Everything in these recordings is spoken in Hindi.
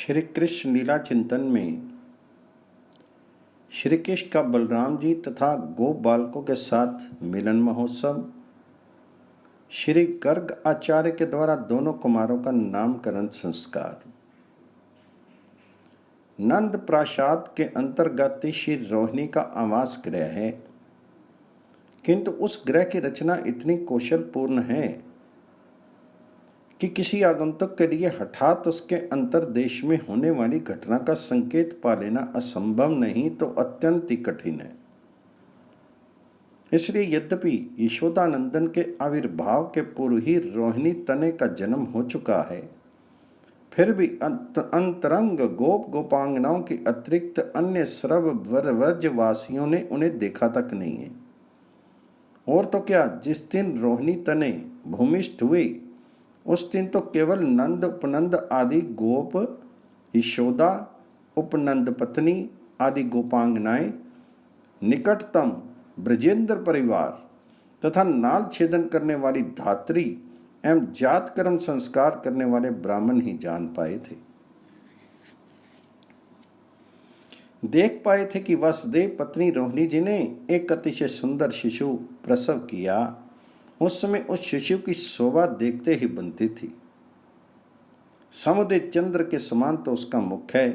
श्री कृष्ण लीला चिंतन में श्री कृष्ण का बलराम जी तथा गोप बालकों के साथ मिलन महोत्सव, श्री गर्ग आचार्य के द्वारा दोनों कुमारों का नामकरण संस्कार। नंद प्रासाद के अंतर्गत श्री रोहिणी का आवास गृह है, किंतु उस गृह की रचना इतनी कौशलपूर्ण है कि किसी आगंतुक के लिए हठात उसके अंतर्देश में होने वाली घटना का संकेत पा लेना असंभव नहीं तो अत्यंत ही कठिन है। इसलिए यद्यपि यशोदानंदन के आविर्भाव के पूर्व ही रोहिणी तनय का जन्म हो चुका है, फिर भी अंतरंग गोप गोपांगनाओं की अतिरिक्त अन्य सर्व व्रजवासियों ने उन्हें देखा तक नहीं है। और तो क्या, जिस दिन रोहिणी तनय भूमिष्ठ हुए उस दिन तो केवल नंद उपनंद आदि गोप, यशोदा उपनंद पत्नी आदि गोपांगनाएं, निकटतम ब्रजेंद्र परिवार तथा नाल छेदन करने वाली धात्री एवं जात कर्म संस्कार करने वाले ब्राह्मण ही जान पाए थे, देख पाए थे कि वसुदेव पत्नी रोहिणी जी ने एक अतिशय सुंदर शिशु प्रसव किया। उस समय उस शिशु की शोभा देखते ही बनती थी। समुदय चंद्र के समान तो उसका मुख है,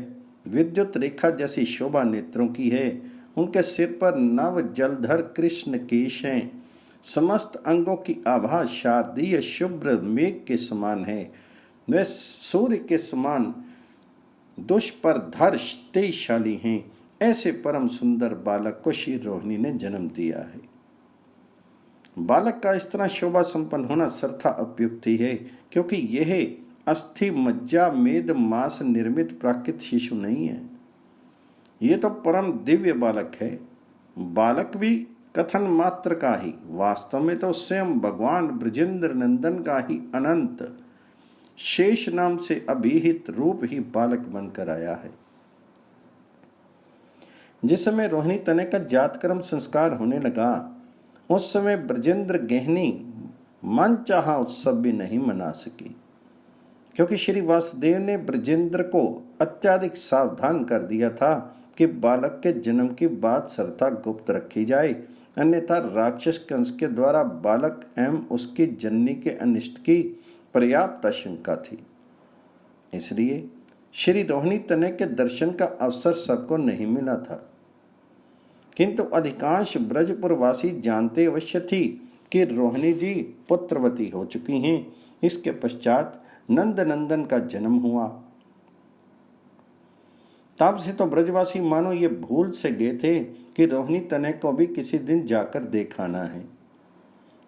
विद्युत रेखा जैसी शोभा नेत्रों की है। उनके सिर पर नव जलधर कृष्ण केश हैं। समस्त अंगों की आभा शारदीय शुभ्र मेघ के समान है। वे सूर्य के समान दुष्प्रधर तेजशाली हैं। ऐसे परम सुंदर बालक को श्री रोहिणी ने जन्म दिया है। बालक का इस तरह शोभा संपन्न होना सर्था उपयुक्त ही है, क्योंकि यह अस्थि मज्जा मेद मांस निर्मित प्राकृत शिशु नहीं है। ये तो परम दिव्य बालक है। बालक भी कथन मात्र का ही, वास्तव में तो स्वयं भगवान ब्रजेंद्र नंदन का ही अनंत शेष नाम से अभिहित रूप ही बालक बनकर आया है। जिस समय रोहिणी तनय का जातकर्म संस्कार होने लगा, उस समय ब्रजेंद्र गहनी मन चाहा उत्सव भी नहीं मना सकी, क्योंकि श्री वासुदेव ने ब्रजेंद्र को अत्याधिक सावधान कर दिया था कि बालक के जन्म की बात सर्वथा गुप्त रखी जाए, अन्यथा राक्षस कंस के द्वारा बालक एवं उसकी जननी के अनिष्ट की पर्याप्त आशंका थी। इसलिए श्री रोहिणी तनय के दर्शन का अवसर सबको नहीं मिला था, किंतु अधिकांश ब्रजपुरवासी जानते अवश्य थी कि रोहिणी जी पुत्रवती हो चुकी हैं। इसके पश्चात नंद नंदन का जन्म हुआ। तब से तो ब्रजवासी मानो ये भूल से गए थे कि रोहिणी तनय को भी किसी दिन जाकर देखाना है।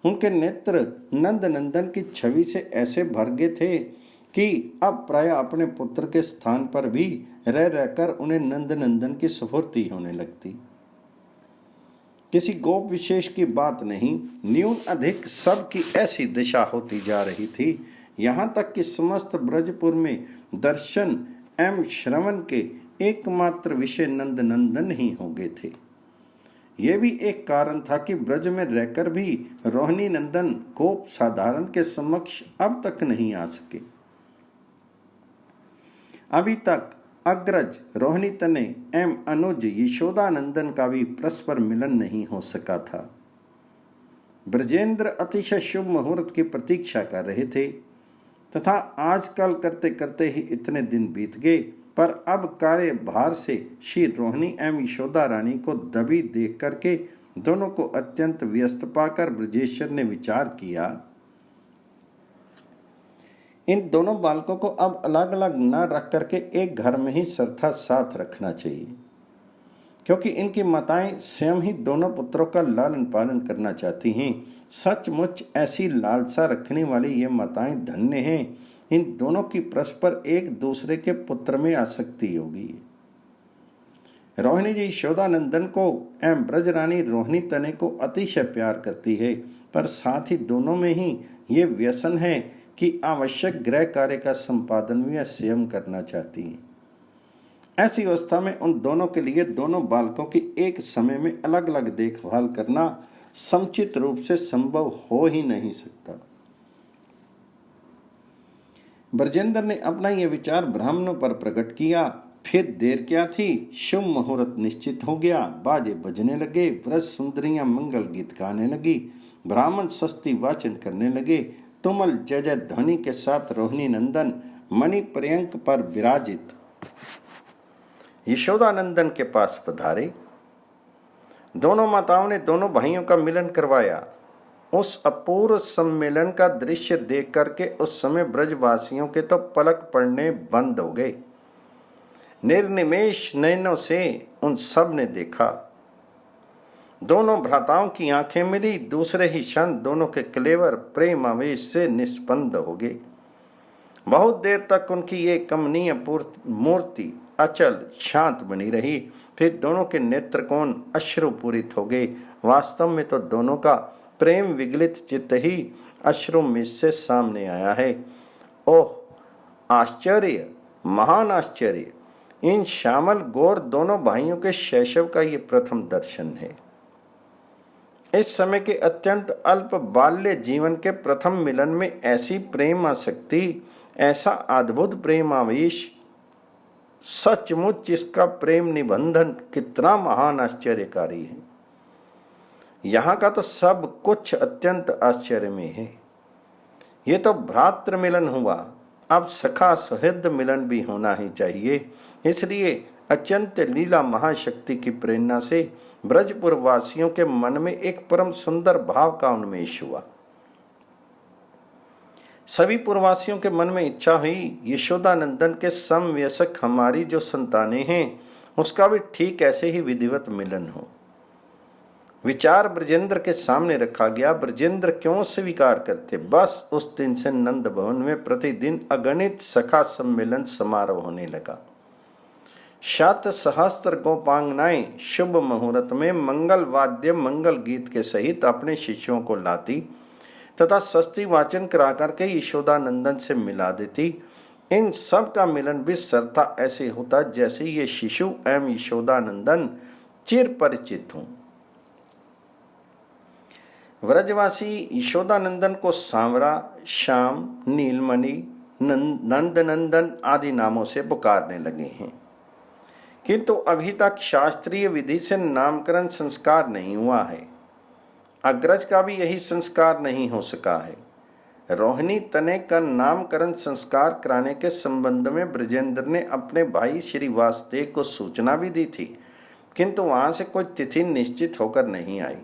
उनके नेत्र नंद नंदन की छवि से ऐसे भर गए थे कि अब प्राय अपने पुत्र के स्थान पर भी रह रहकर उन्हें नंद नंदन की स्फूर्ति होने लगती। किसी गोप विशेष की बात नहीं, न्यून अधिक सबकी ऐसी दिशा होती जा रही थी। यहाँ तक कि समस्त ब्रजपुर में दर्शन एवं श्रवण के एकमात्र विषय नंद नंदन ही हो गए थे। यह भी एक कारण था कि ब्रज में रहकर भी रोहिणी नंदन गोप साधारण के समक्ष अब तक नहीं आ सके। अभी तक अग्रज रोहिणी तनय एवं अनुज यशोदानंदन का भी परस्पर मिलन नहीं हो सका था। ब्रजेंद्र अतिशय शुभ मुहूर्त की प्रतीक्षा कर रहे थे तथा आजकल करते करते ही इतने दिन बीत गए, पर अब कार्य भार से श्री रोहिणी एवं यशोदा रानी को दबी देख करके दोनों को अत्यंत व्यस्त पाकर ब्रजेश्वर ने विचार किया, इन दोनों बालकों को अब अलग अलग न रख करके एक घर में ही सर्था साथ रखना चाहिए, क्योंकि इनकी माताएं स्वयं ही दोनों पुत्रों का लालन पालन करना चाहती हैं। सचमुच ऐसी लालसा रखने वाली ये माताएं धन्य हैं। इन दोनों की परस्पर एक दूसरे के पुत्र में आसक्ति होगी। रोहिणी जी यशोदानंदन को एवं ब्रजरानी रोहिणी तनय को अतिशय प्यार करती है, पर साथ ही दोनों में ही ये व्यसन है कि आवश्यक गृह कार्य का संपादन भी स्वयं करना चाहती हैं। ऐसी अवस्था में उन दोनों के लिए दोनों बालकों की एक समय में अलग अलग देखभाल करना समुचित रूप से संभव हो ही नहीं सकता। ब्रजेंद्र ने अपना यह विचार ब्राह्मणों पर प्रकट किया। फिर देर क्या थी, शुभ मुहूर्त निश्चित हो गया। बाजे बजने लगे, ब्रज सुंदरियां मंगल गीत गाने लगी, ब्राह्मण सस्ती वाचन करने लगे। तुमल जय जय ध्वनि के साथ रोहिणी नंदन मणि पर्यंक पर विराजित यशोदानंदन के पास पधारे। दोनों माताओं ने दोनों भाइयों का मिलन करवाया। उस अपूर्व सम्मेलन का दृश्य देख करके उस समय ब्रजवासियों के तो पलक पड़ने बंद हो गए। निर्निमेष नयनों से उन सब ने देखा। दोनों भ्राताओं की आंखें मिली, दूसरे ही क्षण दोनों के कलेवर प्रेम आवेश से निष्पन्द हो गए। बहुत देर तक उनकी ये कमनीय मूर्ति अचल शांत बनी रही। फिर दोनों के नेत्रकोण अश्रुपूरित हो गए। वास्तव में तो दोनों का प्रेम विगलित चित्त ही अश्रु में से सामने आया है। ओह आश्चर्य, महान आश्चर्य! इन श्यामल गौर दोनों भाइयों के शैशव का ये प्रथम दर्शन है। इस समय के अत्यंत अल्प बाल्य जीवन के प्रथम मिलन में ऐसी प्रेम आसक्ति, ऐसा अद्भुत प्रेम आवेश, सचमुच इसका प्रेम निबंधन कितना महान आश्चर्यकारी है। यहाँ का तो सब कुछ अत्यंत आश्चर्य में है। ये तो भ्रातृ मिलन हुआ, अब सखा सुहृद मिलन भी होना ही चाहिए। इसलिए अत्यंत लीला महाशक्ति की प्रेरणा से ब्रजपुर वासियों के मन में एक परम सुंदर भाव का उन्मेष हुआ। सभी पुरवासियों के मन में इच्छा हुई, यशोदानंदन के समवयस्क हमारी जो संतानें हैं उसका भी ठीक ऐसे ही विधिवत मिलन हो। विचार ब्रजेंद्र के सामने रखा गया। ब्रजेंद्र क्यों स्वीकार करते। बस उस दिन से नंद भवन में प्रतिदिन अगणित सखा सम्मेलन समारोह होने लगा। शत सहस्त्र गोपांगनाएं शुभ मुहूर्त में मंगल वाद्य मंगल गीत के सहित अपने शिष्यों को लाती तथा सस्ती वाचन करा करके यशोदानंदन से मिला देती। इन सब का मिलन भी सरता ऐसे होता जैसे ये शिशु एवं यशोदानंदन चिर परिचित हों। व्रजवासी यशोदानंदन को सांवरा, श्याम, नीलमणि, नंदनंदन आदि नामों से पुकारने लगे हैं, किंतु अभी तक शास्त्रीय विधि से नामकरण संस्कार नहीं हुआ है। अग्रज का भी यही संस्कार नहीं हो सका है। रोहिणी तने का नामकरण संस्कार कराने के संबंध में ब्रजेंद्र ने अपने भाई श्री वासुदेव को सूचना भी दी थी, किंतु वहां से कोई तिथि निश्चित होकर नहीं आई।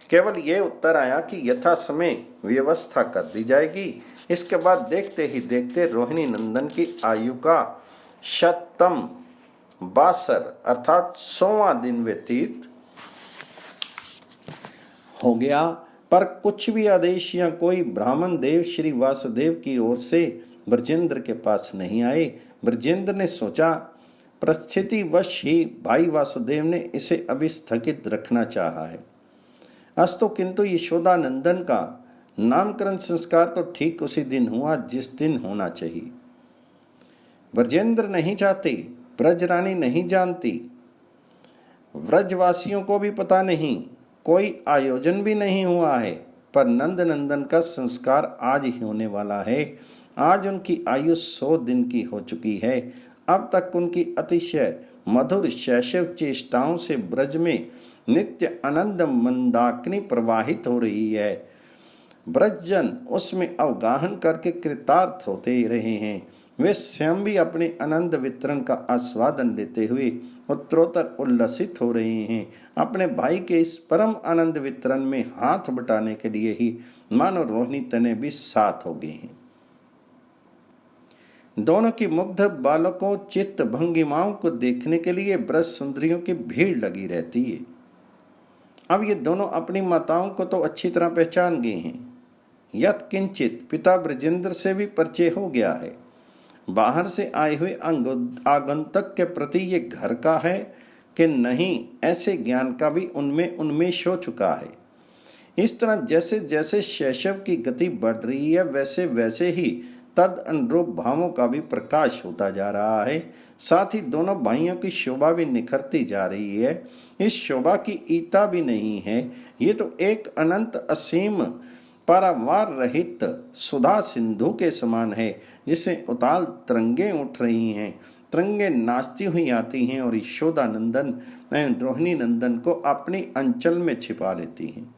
केवल ये उत्तर आया कि यथा समय व्यवस्था कर दी जाएगी। इसके बाद देखते ही देखते रोहिणी नंदन की आयु का शतम 62 अर्थात 100वां दिन व्यतीत हो गया, पर कुछ भी आदेश या कोई ब्राह्मण देव श्री वासुदेव की ओर से ब्रजेंद्र के पास नहीं आए। ब्रजेंद्र ने सोचा परिस्थितिवश ही भाई वासुदेव ने इसे अभी स्थगित रखना चाहा है। अस्तु, किंतु यशोदानंदन का नामकरण संस्कार तो ठीक उसी दिन हुआ जिस दिन होना चाहिए। ब्रजेंद्र नहीं चाहते, ब्रजरानी नहीं जानती, व्रजवासियों को भी पता नहीं, कोई आयोजन भी नहीं हुआ है, पर नंदनंदन का संस्कार आज ही होने वाला है। आज उनकी आयु 100 दिन की हो चुकी है। अब तक उनकी अतिशय मधुर शैशव चेष्टाओं से ब्रज में नित्य आनंद मंदाकिनी प्रवाहित हो रही है। ब्रजजन उसमें अवगाहन करके कृतार्थ होते रहे हैं। वे स्वयं भी अपने आनंद वितरण का आस्वादन लेते हुए उत्तरोत्तर उल्लसित हो रहे हैं। अपने भाई के इस परम आनंद वितरण में हाथ बटाने के लिए ही मानो रोहिणी तने भी साथ हो गए हैं। दोनों की मुग्ध बालकों चित्त भंगिमाओं को देखने के लिए ब्रज सुंदरियों की भीड़ लगी रहती है। अब ये दोनों अपनी माताओं को तो अच्छी तरह पहचान गए हैं। यत् किंचित पिता ब्रजेंद्र से भी परिचय हो गया है। बाहर से आए हुए आगंतुक के प्रति ये घर का है कि नहीं, ऐसे ज्ञान का भी उनमें उन्मेष हो चुका है। इस तरह जैसे जैसे शैशव की गति बढ़ रही है वैसे वैसे ही तद अनुरूप भावों का भी प्रकाश होता जा रहा है। साथ ही दोनों भाइयों की शोभा भी निखरती जा रही है। इस शोभा की ईता भी नहीं है, ये तो एक अनंत असीम पारावार रहित सुधा सिंधु के समान है, जिससे उताल तरंगे उठ रही हैं, तरंगे नाचती हुई आती हैं और यशोदा नंदन एवं रोहिणी नंदन को अपनी अंचल में छिपा लेती हैं।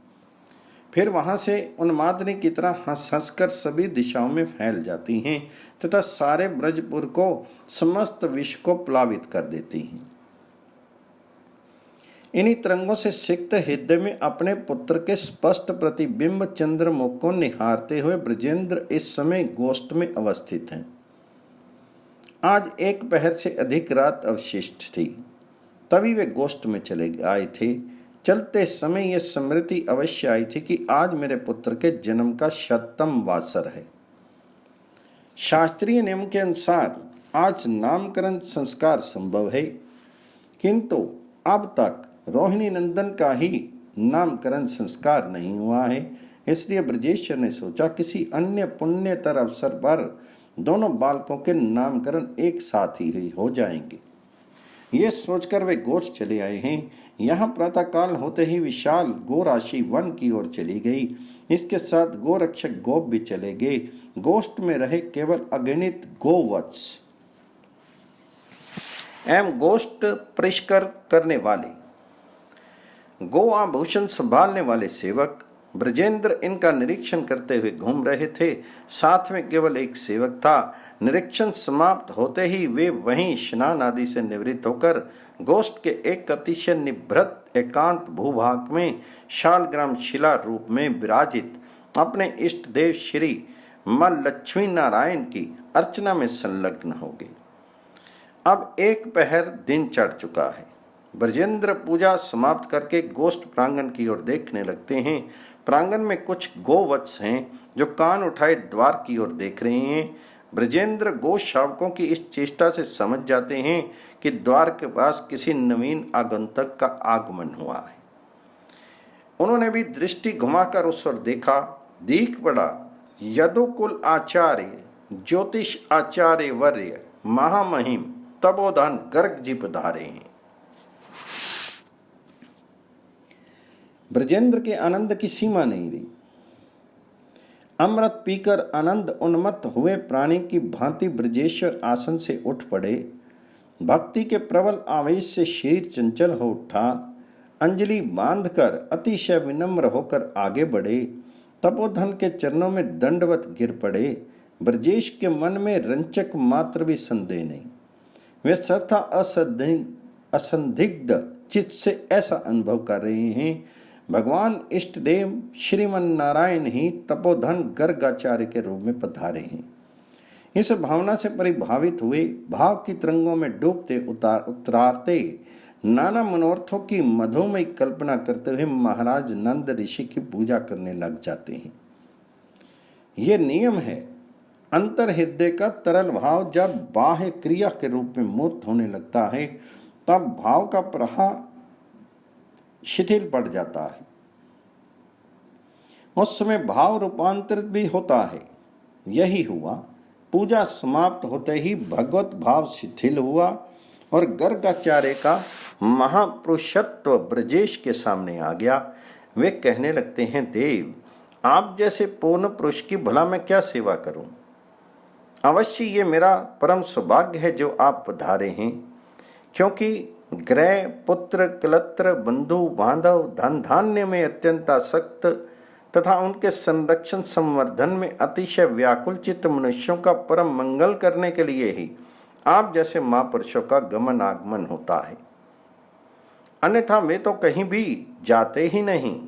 फिर वहां से उन्मादनी की तरह हंस हंस कर सभी दिशाओं में फैल जाती हैं तथा सारे ब्रजपुर को, समस्त विश्व को प्लावित कर देती हैं। इन्हीं तरंगों से सिक्त हृदय में अपने पुत्र के स्पष्ट प्रतिबिंब चंद्रमुख को निहारते हुए ब्रजेंद्र इस समय गोष्ठ में अवस्थित हैं। आज एक पहर से अधिक रात अवशिष्ट थी, तभी वे गोष्ठ में चले आए थे। चलते समय यह स्मृति अवश्य आई थी कि आज मेरे पुत्र के जन्म का 100वां वासर है। शास्त्रीय नियम के अनुसार आज नामकरण संस्कार संभव है, किंतु अब तक रोहिणी नंदन का ही नामकरण संस्कार नहीं हुआ है। इसलिए ब्रजेश्वर ने सोचा किसी अन्य पुण्यतर अवसर पर दोनों बालकों के नामकरण एक साथ ही हो जाएंगे। ये सोचकर वे गोष्ठ चले आए हैं। यहाँ प्रातःकाल होते ही विशाल गोराशि वन की ओर चली गई। इसके साथ गोरक्षक गोप भी चले गए। गोष्ठ में रहे केवल अगणित गोवत्स एवं गोष्ठ परिष्कार करने वाले, गो आभूषण संभालने वाले सेवक। ब्रजेंद्र इनका निरीक्षण करते हुए घूम रहे थे। साथ में केवल एक सेवक था। निरीक्षण समाप्त होते ही वे वहीं स्नान आदि से निवृत्त होकर गोष्ठ के एक अतिशय निभृत एकांत भूभाग में शालग्राम शिला रूप में विराजित अपने इष्ट देव श्री मां लक्ष्मी नारायण की अर्चना में संलग्न हो गए। अब एक पहर दिन चढ़ चुका है। ब्रजेंद्र पूजा समाप्त करके गोष्ठ प्रांगण की ओर देखने लगते हैं। प्रांगण में कुछ गोवत्स हैं जो कान उठाए द्वार की ओर देख रहे हैं। ब्रजेंद्र गो शावकों की इस चेष्टा से समझ जाते हैं कि द्वार के पास किसी नवीन आगंतुक का आगमन हुआ है। उन्होंने भी दृष्टि घुमाकर उस ओर देखा। दिख पड़ा यदुकुल आचार्य, ज्योतिष आचार्य वर्य, महामहिम तपोधन गर्ग जी पधारे हैं। ब्रजेंद्र के आनंद की सीमा नहीं रही। अमृत पीकर आनंद उन्मत्त हुए प्राणी की भांति ब्रजेश्वर आसन से उठ पड़े। भक्ति के प्रबल आवेश से शरीर चंचल हो उठा। अंजलि बांधकर अतिशय विनम्र होकर आगे बढ़े। तपोधन के चरणों में दंडवत गिर पड़े। ब्रजेश के मन में रंचक मात्र भी संदेह नहीं। वे सर्वथा असंदिग्ध चित्त से ऐसा अनुभव कर रहे हैं भगवान इष्ट देव श्रीमन नारायण ही तपोधन गर्गाचार्य के रूप में पधारे हैं। इस भावना से परिभावित हुए भाव की तरंगों में डूबते उतराते नाना मनोर्थों की मधुमयी कल्पना करते हुए महाराज नंद ऋषि की पूजा करने लग जाते हैं। ये नियम है। अंतर हृदय का तरल भाव जब बाह्य क्रिया के रूप में मूर्त होने लगता है तब भाव का प्रवाह शिथिल पड़ जाता है। उस समय भाव रूपांतरित भी होता है। यही हुआ। पूजा समाप्त होते ही भगवत भाव शिथिल हुआ और गर्गाचार्य का महापुरुषत्व ब्रजेश के सामने आ गया। वे कहने लगते हैं, देव आप जैसे पूर्ण पुरुष की भला मैं क्या सेवा करूं? अवश्य ये मेरा परम सौभाग्य है जो आप पधारे हैं, क्योंकि ग्रह पुत्र कलत्र बंधु बांधव धन धान्य में अत्यंत आसक्त तथा उनके संरक्षण संवर्धन में अतिशय व्याकुल चित्त मनुष्यों का परम मंगल करने के लिए ही आप जैसे महापुरुषों का गमन आगमन होता है। अन्यथा वे तो कहीं भी जाते ही नहीं।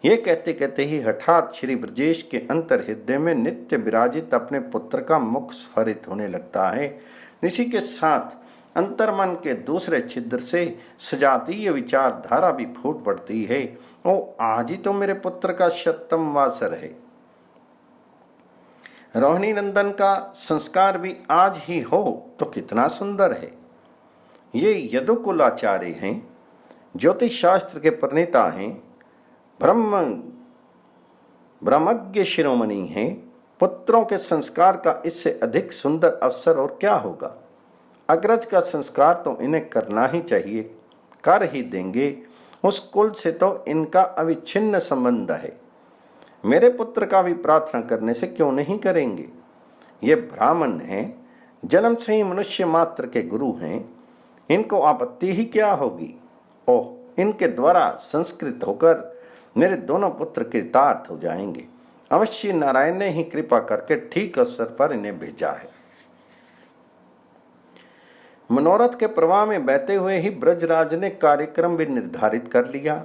ये कहते कहते ही हठात श्री ब्रजेश के अंतर हृदय में नित्य विराजित अपने पुत्र का मुख स्फुरित होने लगता है। इसी के साथ अंतर्मन के दूसरे छिद्र से सजातीय विचारधारा भी फूट पड़ती है। ओ आज ही तो मेरे पुत्र का 100वां वासर है। रोहिणी नंदन का संस्कार भी आज ही हो तो कितना सुंदर है। ये यदुकुलाचार्य हैं, ज्योतिष शास्त्र के प्रणेता हैं, ब्रह्मज्ञ शिरोमणि हैं। पुत्रों के संस्कार का इससे अधिक सुंदर अवसर और क्या होगा। अग्रज का संस्कार तो इन्हें करना ही चाहिए, कर ही देंगे। उस कुल से तो इनका अविच्छिन्न संबंध है। मेरे पुत्र का भी प्रार्थना करने से क्यों नहीं करेंगे? ये ब्राह्मण हैं, जन्म से ही मनुष्य मात्र के गुरु हैं, इनको आपत्ति ही क्या होगी? ओह, इनके द्वारा संस्कृत होकर मेरे दोनों पुत्र कृतार्थ हो जाएंगे। अवश्य नारायण ने ही कृपा करके ठीक अवसर पर इन्हें भेजा है। मनोरथ के प्रवाह में बहते हुए ही ब्रजराज ने कार्यक्रम भी निर्धारित कर लिया।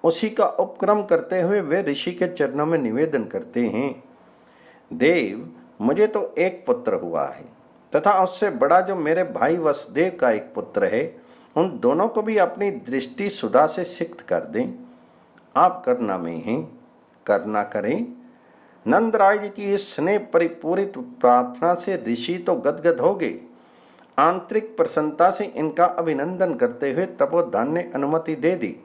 उसी का उपक्रम करते हुए वे ऋषि के चरणों में निवेदन करते हैं, देव, मुझे तो एक पुत्र हुआ है तथा उससे बड़ा जो मेरे भाई वसुदेव का एक पुत्र है, उन दोनों को भी अपनी दृष्टि सुधा से सिक्त कर दें। आप करना में हैं, करना करें। नंदराय जी की इस स्नेह परिपूरित प्रार्थना से ऋषि तो गदगद हो गए। आंतरिक प्रसन्नता से इनका अभिनंदन करते हुए तपोधन ने अनुमति दे दी।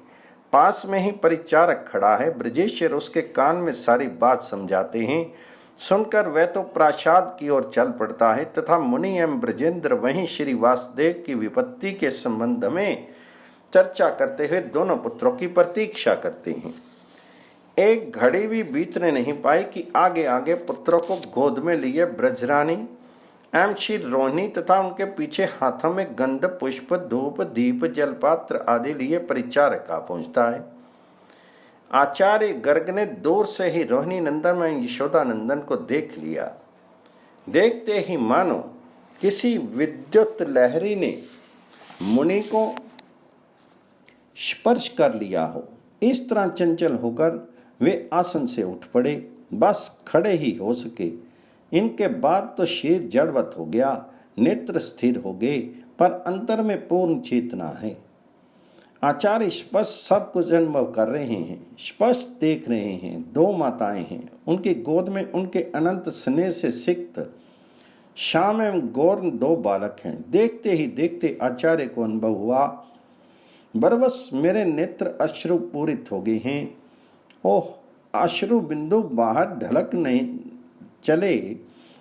पास में ही परिचारक खड़ा है, ब्रजेश्वर उसके कान में सारी बात समझाते हैं। सुनकर वह तो प्रासाद की ओर चल पड़ता है तथा मुनि एवं ब्रजेंद्र वहीं श्री वासुदेव की विपत्ति के संबंध में चर्चा करते हुए दोनों पुत्रों की प्रतीक्षा करते हैं। एक घड़ी भी बीतने नहीं पाई कि आगे आगे पुत्रों को गोद में लिए ब्रजरानी एवं श्री रोहिणी तथा उनके पीछे हाथों में गंध, पुष्प, धूप, दीप, जलपात्र आदि लिए परिचारक आ पहुंचता है। आचार्य गर्ग ने दूर से ही रोहिणी नंदन में यशोदा नंदन को देख लिया। देखते ही मानो किसी विद्युत लहरी ने मुनि को स्पर्श कर लिया हो, इस तरह चंचल होकर वे आसन से उठ पड़े। बस खड़े ही हो सके। इनके बाद तो शरीर जड़वत हो गया, नेत्र स्थिर हो गए, पर अंतर में पूर्ण चेतना है। आचार्य स्पष्ट सब कुछ अनुभव कर रहे हैं, स्पष्ट देख रहे हैं। दो माताएं हैं, उनकी गोद में उनके अनंत स्नेह से सिक्त श्याम एवं गौर दो बालक हैं। देखते ही देखते आचार्य को अनुभव हुआ, बरबस मेरे नेत्र अश्रु पूरित हो गए हैं। ओह, अश्रु बिंदु बाहर ढलक नहीं चले।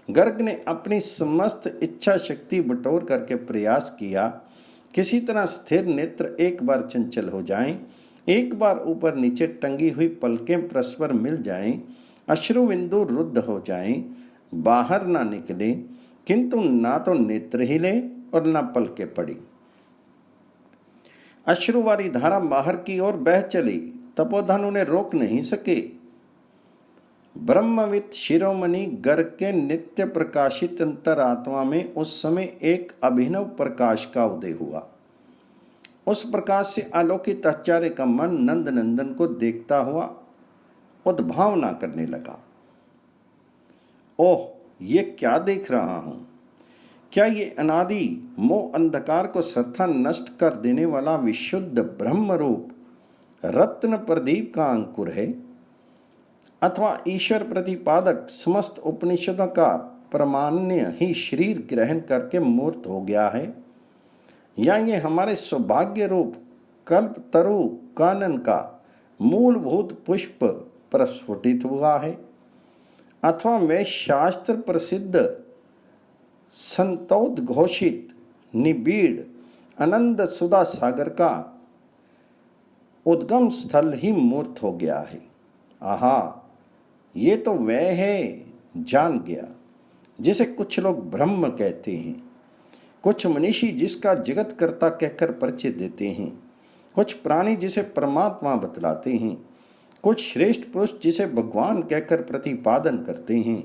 गर्ग ने अपनी समस्त इच्छा शक्ति बटोर करके प्रयास किया, किसी तरह स्थिर नेत्र एक बार चंचल हो जाएं, एक बार ऊपर नीचे टंगी हुई पलकें परस्पर मिल जाएं, अश्रु बिंदु रुद्ध हो जाएं, बाहर ना निकले, किंतु ना तो नेत्र हिले और ना पलके पड़ी। अश्रु वाली धारा बाहर की ओर बह चली। तपोधन उन्हें रोक नहीं सके। ब्रह्मविद शिरोमणि गर्ग के नित्य प्रकाशित अंतरात्मा में उस समय एक अभिनव प्रकाश का उदय हुआ। उस प्रकाश से आलोकित आचार्य का मन नंद नंदन को देखता हुआ उद्भावना करने लगा। ओह, ये क्या देख रहा हूं? क्या ये अनादि मोह अंधकार को सर्था नष्ट कर देने वाला विशुद्ध ब्रह्म रूप रत्न प्रदीप का अंकुर है, अथवा ईश्वर प्रतिपादक समस्त उपनिषदों का प्रमाण्य ही शरीर ग्रहण करके मूर्त हो गया है, या ये हमारे सौभाग्य रूप कल्प तरु कानन का मूलभूत पुष्प प्रस्फुटित हुआ है, अथवा वे शास्त्र प्रसिद्ध संतोद्घोषित निबीड़ आनंद सुधा सागर का उद्गम स्थल ही मूर्त हो गया है। आहा, ये तो वह है, जान गया, जिसे कुछ लोग ब्रह्म कहते हैं, कुछ मनीषी जिसका जगत कर्ता कहकर परिचय देते हैं, कुछ प्राणी जिसे परमात्मा बतलाते हैं, कुछ श्रेष्ठ पुरुष जिसे भगवान कहकर प्रतिपादन करते हैं,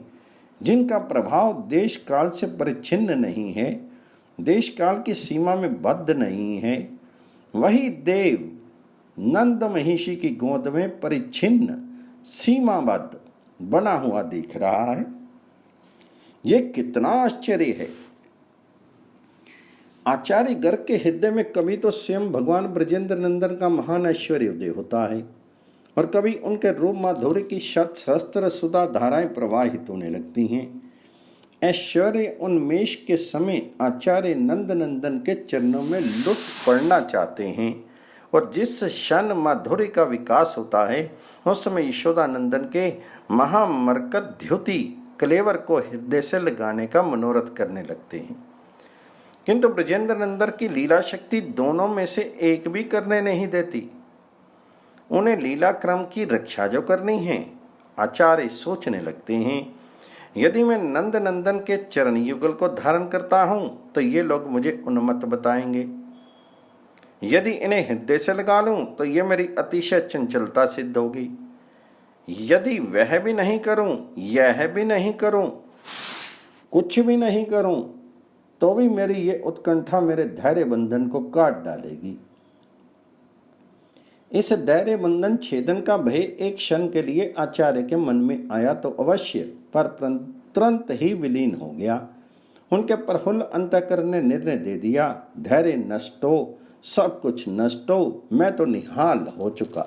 जिनका प्रभाव देश काल से परिच्छिन्न नहीं है, देश काल की सीमा में बद्ध नहीं है, वही देव नंद महिषी की गोद में परिच्छिन्न सीमाबद्ध बना हुआ दिख रहा है। ये कितना आश्चर्य है। आचार्य गर्ग के हृदय में कभी तो स्वयं भगवान ब्रजेंद्र नंदन का महान ऐश्वर्य उदय होता है और कभी उनके रूप माधुर्य की शत सहस्त्र सुधा धाराएं प्रवाहित होने लगती हैं। ऐश्वर्य उन्मेष के समय आचार्य नंद नंदन के चरणों में लुट पड़ना चाहते हैं और जिस क्षण माधुर्य का विकास होता है उस समय यशोदानंदन के महामरकत द्युति कलेवर को हृदय से लगाने का मनोरथ करने लगते हैं। किंतु ब्रजेंद्र नंदन की लीला शक्ति दोनों में से एक भी करने नहीं देती। उन्हें लीला क्रम की रक्षा जो करनी है आचार्य सोचने लगते हैं, यदि मैं नंद नंदन के चरण युगल को धारण करता हूं तो ये लोग मुझे उन्मत्त बताएंगे। यदि इन्हें हृदय से लगा लूं तो ये मेरी अतिशय चंचलता सिद्ध होगी। यदि वह भी नहीं करूं, यह भी नहीं करूं, कुछ भी नहीं करूं, तो भी मेरी ये उत्कंठा मेरे धैर्य बंधन को काट डालेगी। इस धैर्य बंधन छेदन का भय एक क्षण के लिए आचार्य के मन में आया तो अवश्य, पर तुरंत ही विलीन हो गया। उनके प्रफुल्ल अंतःकरण ने निर्णय दे दिया, धैर्य नष्ट हो, सब कुछ नष्ट हो, मैं तो निहाल हो चुका।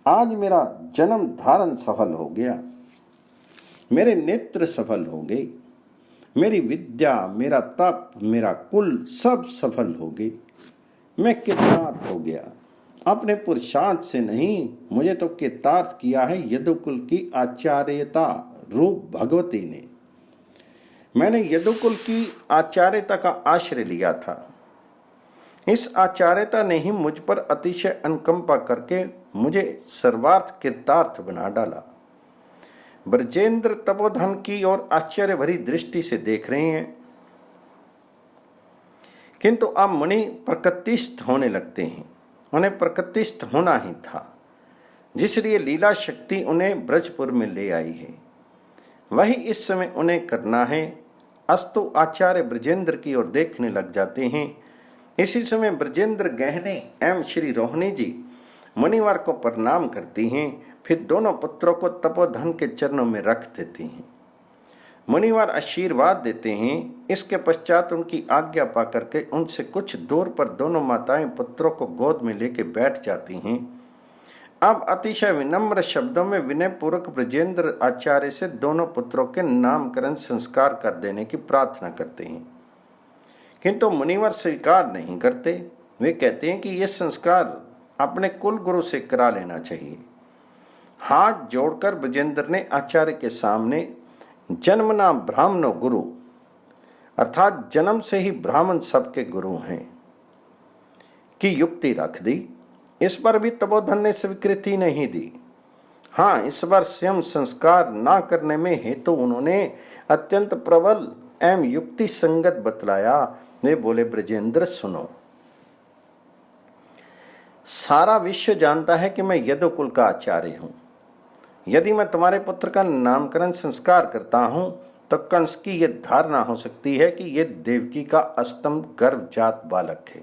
आज मेरा जन्म धारण सफल हो गया, मेरे नेत्र सफल हो गए, मेरी विद्या, मेरा तप, मेरा कुल सब सफल हो गए। मैं कृतार्थ हो गया, अपने पुरुषार्थ से नहीं, मुझे तो कृतार्थ किया है यदुकुल की आचार्यता रूप भगवती ने। मैंने यदुकुल की आचार्यता का आश्रय लिया था। इस आचार्यता ने ही मुझ पर अतिशय अनुकंपा करके मुझे सर्वार्थ कृतार्थ बना डाला। ब्रजेंद्र तपोधन की ओर आश्चर्य भरी दृष्टि से देख रहे हैं, किंतु अब मुनि प्रकृतिस्थ होने लगते हैं। उन्हें प्रकृतिस्थ होना ही था, जिसलिए लीला शक्ति उन्हें ब्रजपुर में ले आई है, वही इस समय उन्हें करना है। अस्तु आचार्य ब्रजेंद्र की ओर देखने लग जाते हैं। इसी समय ब्रजेंद्र गहने एवं श्री रोहिणी जी मुनिवर को प्रणाम करती हैं, फिर दोनों पुत्रों को तपोधन के चरणों में रख देती हैं। मुनिवर आशीर्वाद देते हैं। इसके पश्चात उनकी आज्ञा पा करके उनसे कुछ दूर पर दोनों माताएं पुत्रों को गोद में लेके बैठ जाती हैं। अब अतिशय विनम्र शब्दों में विनय पूर्वक ब्रजेंद्र आचार्य से दोनों पुत्रों के नामकरण संस्कार कर देने की प्रार्थना करते हैं, किंतु मुनिवर स्वीकार नहीं करते। वे कहते हैं कि यह संस्कार अपने कुल गुरु से करा लेना चाहिए। हाथ जोड़कर ब्रजेंद्र ने आचार्य के सामने जन्मना ब्राह्मणो गुरु, अर्थात जन्म से ही ब्राह्मण सबके गुरु हैं, की युक्ति रख दी। इस पर भी तपोधन ने स्वीकृति नहीं दी। हाँ, इस बार स्वयं संस्कार ना करने में हेतु उन्होंने अत्यंत प्रबल एवं युक्ति संगत बतलाया। वे बोले, ब्रजेंद्र सुनो, सारा विश्व जानता है कि मैं यदुकुल का आचार्य हूं। यदि मैं तुम्हारे पुत्र का नामकरण संस्कार करता हूं तो कंस की यह धारणा हो सकती है कि यह देवकी का अष्टम गर्भजात बालक है।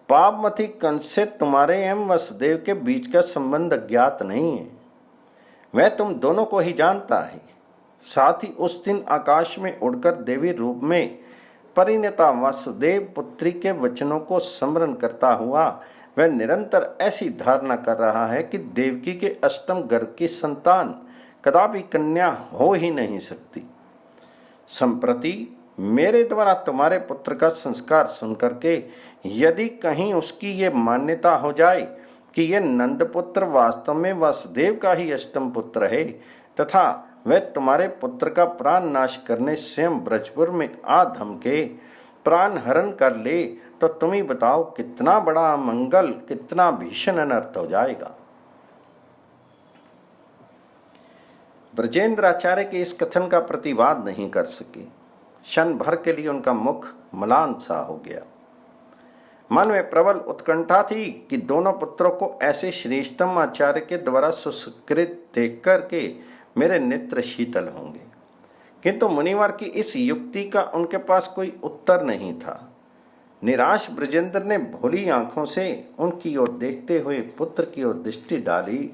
पापमती कंस से तुम्हारे एवं वसुदेव के बीच का संबंध अज्ञात नहीं है, वह तुम दोनों को ही जानता है। साथ ही उस दिन आकाश में उड़कर देवी रूप में परिणता वासुदेव पुत्री के वचनों को स्मरण करता हुआ वह निरंतर ऐसी धारणा कर रहा है कि देवकी के अष्टम गर्भ की संतान कदापि कन्या हो ही नहीं सकती। संप्रति मेरे द्वारा तुम्हारे पुत्र का संस्कार सुनकर के यदि कहीं उसकी ये मान्यता हो जाए कि यह नंदपुत्र वास्तव में वासुदेव का ही अष्टम पुत्र है तथा वह तुम्हारे पुत्र का प्राण नाश करने स्वयं ब्रजपुर में आ धमके प्राण हरण कर ले, तो तुम ही बताओ कितना बड़ा मंगल, कितना भीषण अनर्थ हो जाएगा। ब्रजेंद्र आचार्य के इस कथन का प्रतिवाद नहीं कर सके। क्षण भर के लिए उनका मुख म्लान सा हो गया। मन में प्रबल उत्कंठा थी कि दोनों पुत्रों को ऐसे श्रेष्ठतम आचार्य के द्वारा सुसकृत देख करके मेरे नेत्र शीतल होंगे, किंतु मुनिवर की इस युक्ति का उनके पास कोई उत्तर नहीं था। निराश ब्रजेंद्र ने भोली आंखों से उनकी ओर देखते हुए पुत्र की ओर दृष्टि डाली,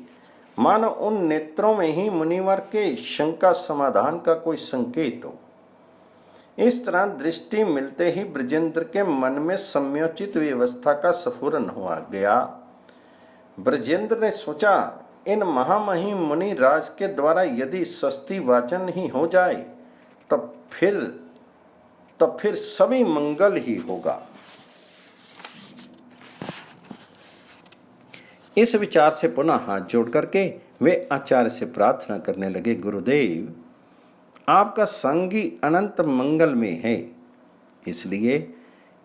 मानो उन नेत्रों में ही मुनिवर के शंका समाधान का कोई संकेत हो। इस तरह दृष्टि मिलते ही ब्रजेंद्र के मन में सम्योचित व्यवस्था का स्फुरन हुआ गया। ब्रजेंद्र ने सोचा, इन महामहिम मुनि राज के द्वारा यदि सस्ती वाचन ही हो जाए तो फिर सभी मंगल ही होगा। इस विचार से पुनः हाथ जोड़ करके वे आचार्य से प्रार्थना करने लगे, गुरुदेव आपका संगी अनंत मंगल में है, इसलिए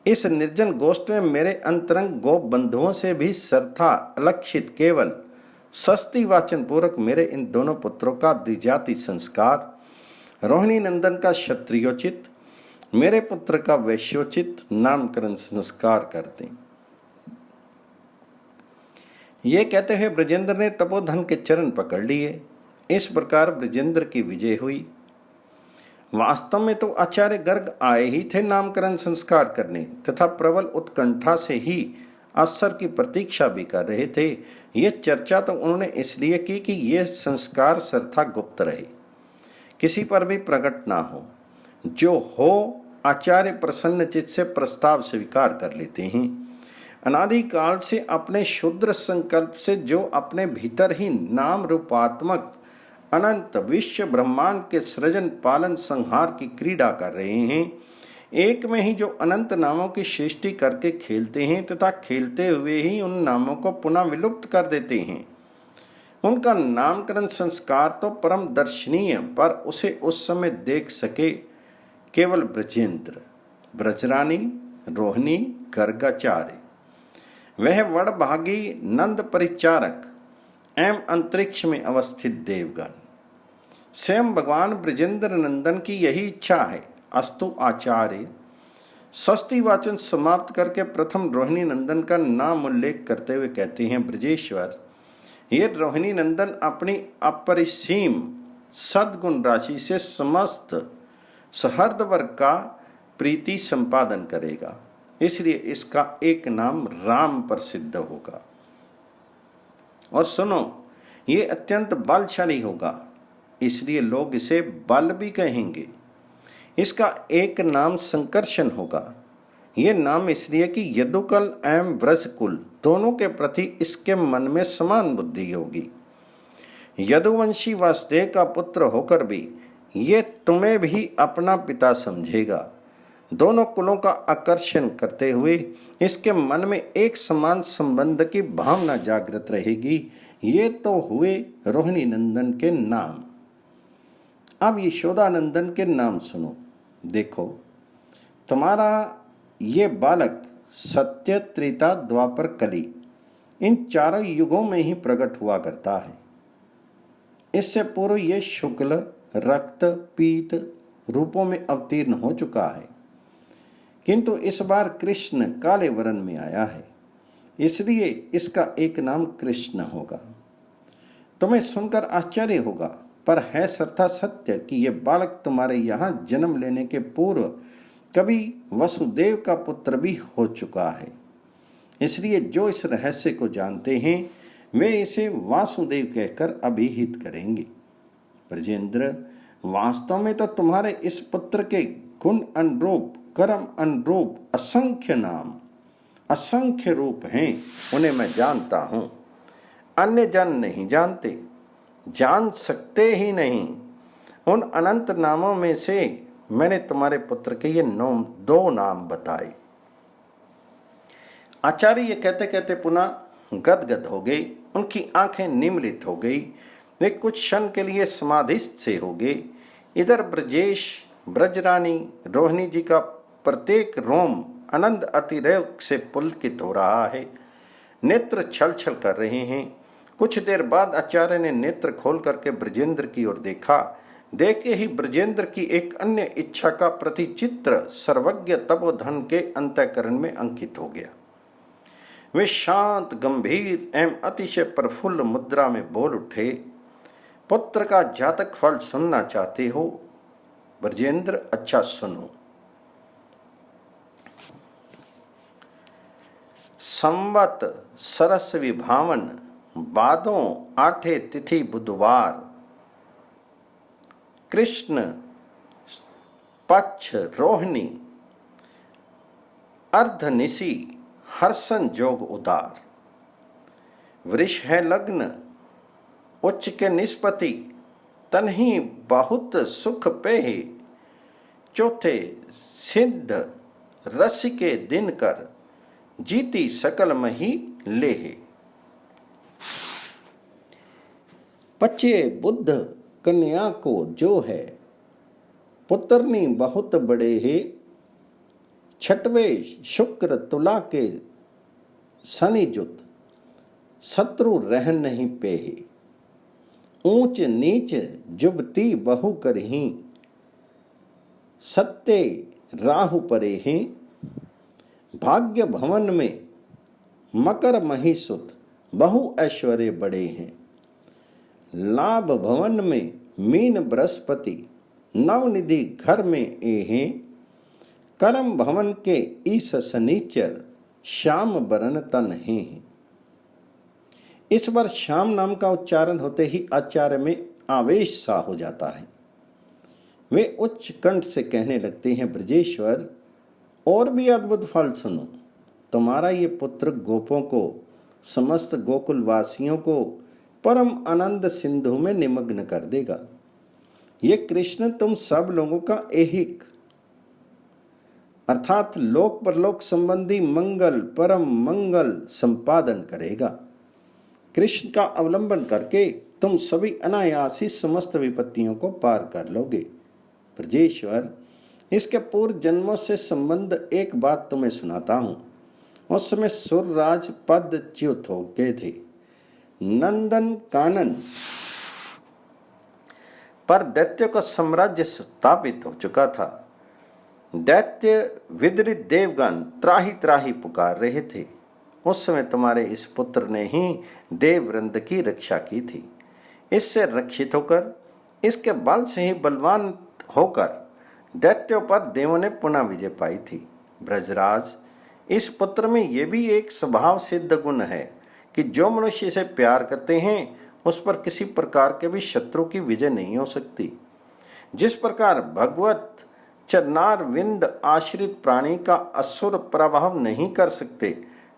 इस निर्जन गोष्ठ में मेरे अंतरंग गो बंधुओं से भी सर्था अलक्षित केवल षष्ठी वाचन पूर्वक मेरे इन दोनों पुत्रों का द्विजाति संस्कार, रोहिणी नंदन का क्षत्रियोचित, मेरे पुत्र का वैश्योचित नामकरण संस्कार कर दें। ये कहते हुए ब्रजेंद्र ने तपोधन के चरण पकड़ लिए। इस प्रकार ब्रजेंद्र की विजय हुई। वास्तव में तो आचार्य गर्ग आए ही थे नामकरण संस्कार करने तथा प्रबल उत्कंठा से ही अवसर की प्रतीक्षा भी कर रहे थे। ये चर्चा तो उन्होंने इसलिए की कि ये संस्कार सर्वथा गुप्त रहे, किसी पर भी प्रकट ना हो। जो हो आचार्य प्रसन्न चित्त से प्रस्ताव स्वीकार कर लेते हैं। अनादिकाल से अपने शुद्र संकल्प से जो अपने भीतर ही नाम रूपात्मक अनंत विश्व ब्रह्मांड के सृजन पालन संहार की क्रीड़ा कर रहे हैं, एक में ही जो अनंत नामों की सृष्टि करके खेलते हैं तथा खेलते हुए ही उन नामों को पुनः विलुप्त कर देते हैं, उनका नामकरण संस्कार तो परम दर्शनीय, पर उसे उस समय देख सके केवल ब्रजेंद्र, ब्रजरानी, रोहिणी, गर्गाचार्य, वह वड़भागी नंद परिचारक एवं अंतरिक्ष में अवस्थित देवगण। स्वयं भगवान ब्रजेंद्र नंदन की यही इच्छा है। अस्तु आचार्य षष्ठी वाचन समाप्त करके प्रथम रोहिणी नंदन का नाम उल्लेख करते हुए कहते हैं, ब्रजेश्वर, ये रोहिणी नंदन अपनी अपरिसीम सद्गुण राशि से समस्त सहर्द वर्ग का प्रीति संपादन करेगा, इसलिए इसका एक नाम राम प्रसिद्ध होगा। और सुनो, ये अत्यंत बलशाली होगा, इसलिए लोग इसे बल भी कहेंगे। इसका एक नाम संकर्षण होगा। ये नाम इसलिए कि यदुकुल एवं व्रजकुल दोनों के प्रति इसके मन में समान बुद्धि होगी। यदुवंशी वासुदेव का पुत्र होकर भी ये तुम्हें भी अपना पिता समझेगा। दोनों कुलों का आकर्षण करते हुए इसके मन में एक समान संबंध की भावना जागृत रहेगी। ये तो हुए रोहिणी नंदन के नाम। अब यशोदानंदन के नाम सुनो। देखो, तुम्हारा ये बालक सत्य, त्रेता, द्वापर, कली इन चारों युगों में ही प्रकट हुआ करता है। इससे पूर्व ये शुक्ल, रक्त, पीत रूपों में अवतीर्ण हो चुका है, किंतु इस बार कृष्ण काले वर्ण में आया है, इसलिए इसका एक नाम कृष्ण होगा। तुम्हें सुनकर आश्चर्य होगा, पर है सर्था सत्य कि यह बालक तुम्हारे यहाँ जन्म लेने के पूर्व कभी वसुदेव का पुत्र भी हो चुका है। इसलिए जो इस रहस्य को जानते हैं वे इसे वासुदेव कहकर अभिहित करेंगे। ब्रजेंद्र, वास्तव में तो तुम्हारे इस पुत्र के गुण अनुरूप, कर्म अनुरूप असंख्य नाम, असंख्य रूप हैं, उन्हें मैं जानता हूँ। अन्य जन नहीं जानते, जान सकते ही नहीं। उन अनंत नामों में से मैंने तुम्हारे पुत्र के ये दो नाम बताए। आचार्य ये कहते कहते पुनः गदगद हो गई, उनकी आंखें निमिलित हो गई, वे कुछ क्षण के लिए समाधिस्थ से हो गए। इधर ब्रजेश, ब्रजरानी, रोहिणी जी का प्रत्येक रोम आनंद अतिरेक से पुलकित हो रहा है, नेत्र छल छल कर रहे हैं। कुछ देर बाद आचार्य ने नेत्र खोल करके ब्रजेंद्र की ओर देखा। देखे ही ब्रजेंद्र की एक अन्य इच्छा का प्रतिचित्र सर्वज्ञ तपोधन के अंतःकरण में अंकित हो गया। वे शांत, गंभीर एवं अतिशय प्रफुल्ल मुद्रा में बोल उठे, पुत्र का जातक फल सुनना चाहते हो? ब्रजेंद्र, अच्छा सुनो। संवत सरस विभावन बादों आठे तिथि बुधवार, कृष्ण पक्ष रोहिणी अर्धनिशी हर्षण जोग उदार, वृष है लग्न उच्च के निष्पति तन्ही बहुत सुख पेहे, चौथे सिद्ध रस के दिन कर जीती सकल मही लेहे। पच्चे बुद्ध कन्या को जो है, पुत्रनी बहुत बड़े है, छठवे शुक्र तुला के शनिजुत, शत्रु रह नहीं पेहे। ऊंच नीच जुबती बहु करही, सत्य राहु परे हैं। भाग्य भवन में मकर मही सुत, बहु ऐश्वर्य बड़े हैं। लाभ भवन में मीन बृहस्पति, नवनिधि घर में एहें। करम भवन के ईश शनीचर, श्याम बरन तन हैं। इस बार श्याम नाम का उच्चारण होते ही आचार्य में आवेश सा हो जाता है। वे उच्च कंठ से कहने लगते हैं, ब्रजेश्वर और भी अद्भुत फल सुनो। तुम्हारा ये पुत्र गोपों को, समस्त गोकुल वासियों को परम आनंद सिंधु में निमग्न कर देगा। ये कृष्ण तुम सब लोगों का ऐहिक अर्थात लोक परलोक संबंधी मंगल, परम मंगल संपादन करेगा। कृष्ण का अवलंबन करके तुम सभी अनायास ही समस्त विपत्तियों को पार कर लोगे। ब्रजेश्वर, इसके पूर्व जन्मों से संबंध एक बात तुम्हें सुनाता हूं। उस समय सुरराज पद च्युत हो गए थे। नंदन कानन पर दैत्य का साम्राज्य स्थापित हो चुका था। दैत्य विदरित देवगण त्राही त्राही पुकार रहे थे। उस समय तुम्हारे इस पुत्र ने ही देववृंद की रक्षा की थी। इससे रक्षित होकर, इसके बल से ही बलवान होकर दैत्यों पर देवों ने पुनः विजय पाई थी। ब्रजराज, इस पुत्र में यह भी एक स्वभाव सिद्ध गुण है कि जो मनुष्य इसे प्यार करते हैं उस पर किसी प्रकार के भी शत्रु की विजय नहीं हो सकती। जिस प्रकार भगवत चरणार विंद आश्रित प्राणी का असुर प्रभाव नहीं कर सकते,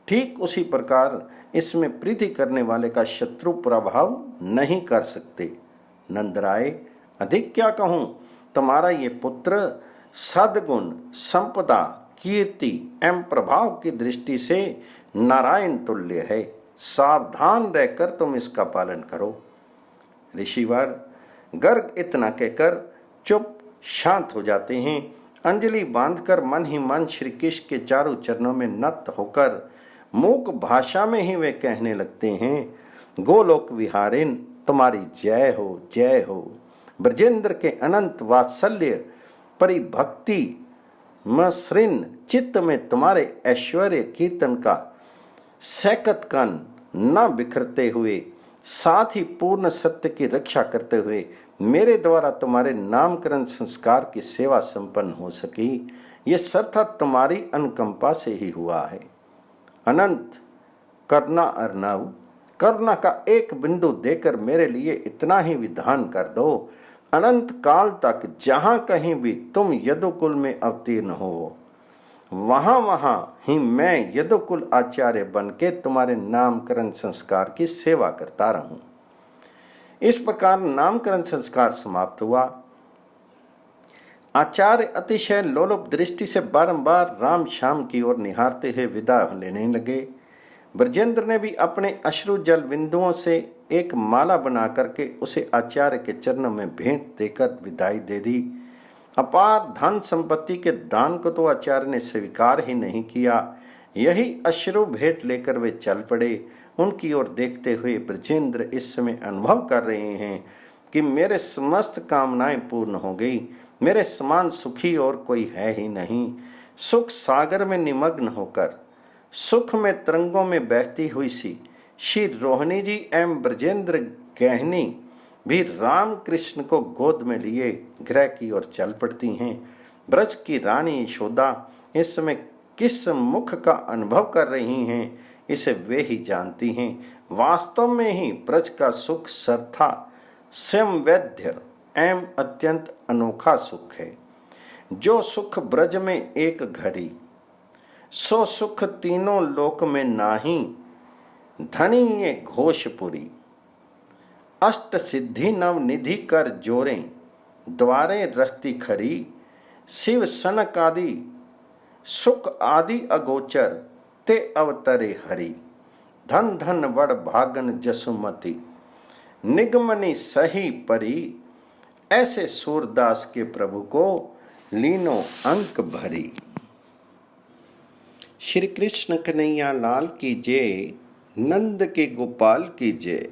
ठीक उसी प्रकार इसमें प्रीति करने वाले का शत्रु प्रभाव नहीं कर सकते। नंदराय, अधिक क्या कहूं, तुम्हारा ये पुत्र सद्गुण, संपदा, कीर्ति एवं प्रभाव की दृष्टि से नारायण तुल्य है। सावधान रहकर तुम इसका पालन करो। ऋषिवर गर्ग इतना कहकर चुप शांत हो जाते हैं। अंजलि बांधकर मन ही मन श्री कृष्ण के चारों चरणों में नत होकर मूक भाषा में ही वे कहने लगते हैं, गोलोक विहारिन तुम्हारी जय हो, जय हो। ब्रजेंद्र के अनंत वात्सल्य परिभक्ति मसृण चित्त में तुम्हारे ऐश्वर्य कीर्तन का सैकत कण न बिखरते हुए, साथ ही पूर्ण सत्य की रक्षा करते हुए मेरे द्वारा तुम्हारे नामकरण संस्कार की सेवा संपन्न हो सकी, ये सर्वथा तुम्हारी अनुकंपा से ही हुआ है। अनंत करुणा अर्णव, करुणा का एक बिंदु देकर मेरे लिए इतना ही विधान कर दो, अनंत काल तक जहां कहीं भी तुम यदुकुल में अवतीर्ण हो, वहां वहां ही मैं यदुकुल आचार्य बन के तुम्हारे नामकरण संस्कार की सेवा करता रहूं। इस प्रकार नामकरण संस्कार समाप्त हुआ। आचार्य अतिशय लोलुप दृष्टि से बारंबार राम श्याम की ओर निहारते हुए विदा लेने लगे। ब्रजेंद्र ने भी अपने अश्रु जल बिंदुओं से एक माला बना करके उसे आचार्य के चरणों में भेंट देकर विदाई दे दी। अपार धन संपत्ति के दान को तो आचार्य ने स्वीकार ही नहीं किया। यही अश्रु भेंट लेकर वे चल पड़े। उनकी ओर देखते हुए ब्रजेंद्र इस समय अनुभव कर रहे हैं कि मेरे समस्त कामनाएं पूर्ण हो गई। मेरे समान सुखी और कोई है ही नहीं। सुख सागर में निमग्न होकर सुख में तरंगों में बहती हुई सी श्री रोहिणी जी एवं ब्रजेंद्र गहनी भी राम कृष्ण को गोद में लिए गृह की ओर चल पड़ती हैं। ब्रज की रानी यशोदा इस समय किस मुख का अनुभव कर रही हैं, इसे वे ही जानती हैं। वास्तव में ही ब्रज का सुख सर्था स्वयं वैद्य एवं अत्यंत अनोखा सुख है। जो सुख ब्रज में एक घड़ी, सो सुख तीनों लोक में नाही। धनी ये घोषपुरी, अष्ट सिद्धि नव निधि कर जोरे। द्वारे रहती खरी, शिव सनक आदि सुख आदि अगोचर। ते अवतरे हरि, धन धन वड़ भागन जसुमति। निगमनी सही परी, ऐसे सूरदास के प्रभु को लीनो अंक भरी। श्री कृष्ण कन्हैया लाल की जय। नंद के गोपाल की जय।